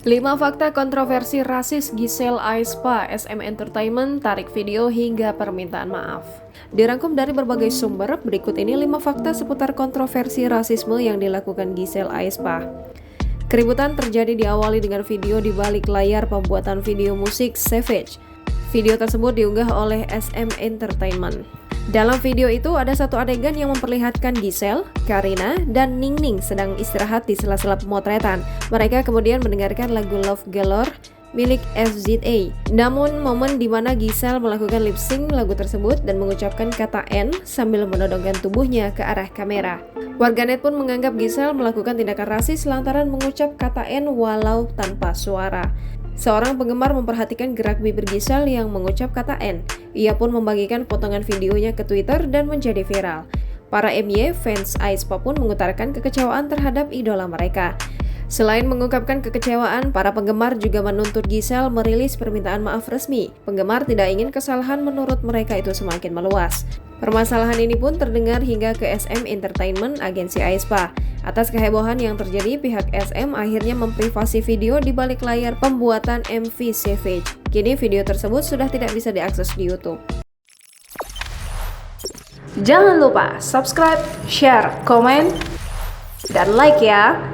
5 fakta kontroversi rasis Giselle Aespa, SM Entertainment tarik video hingga permintaan maaf. Dirangkum dari berbagai sumber, berikut ini 5 fakta seputar kontroversi rasisme yang dilakukan Giselle Aespa. Keributan terjadi diawali dengan video di balik layar pembuatan video musik Savage. Video tersebut diunggah oleh SM Entertainment. Dalam video itu ada satu adegan yang memperlihatkan Giselle, Karina, dan Ningning sedang istirahat di sela-sela pemotretan. Mereka kemudian mendengarkan lagu Love Galore milik SZA. Namun momen di mana Giselle melakukan lip sync lagu tersebut dan mengucapkan kata N sambil menodongkan tubuhnya ke arah kamera. Warganet pun menganggap Giselle melakukan tindakan rasis lantaran mengucap kata N walau tanpa suara. Seorang penggemar memperhatikan gerak bibir Giselle yang mengucap kata N. Ia pun membagikan potongan videonya ke Twitter dan menjadi viral. Para MY, fans Aespa pun mengutarakan kekecewaan terhadap idola mereka. Selain mengungkapkan kekecewaan, para penggemar juga menuntut Giselle merilis permintaan maaf resmi. Penggemar tidak ingin kesalahan menurut mereka itu semakin meluas. Permasalahan ini pun terdengar hingga ke SM Entertainment, agensi Aespa. Atas kehebohan yang terjadi, pihak SM akhirnya memprivasi video di balik layar pembuatan MV Savage. Kini video tersebut sudah tidak bisa diakses di YouTube. Jangan lupa subscribe, share, komen, dan like ya!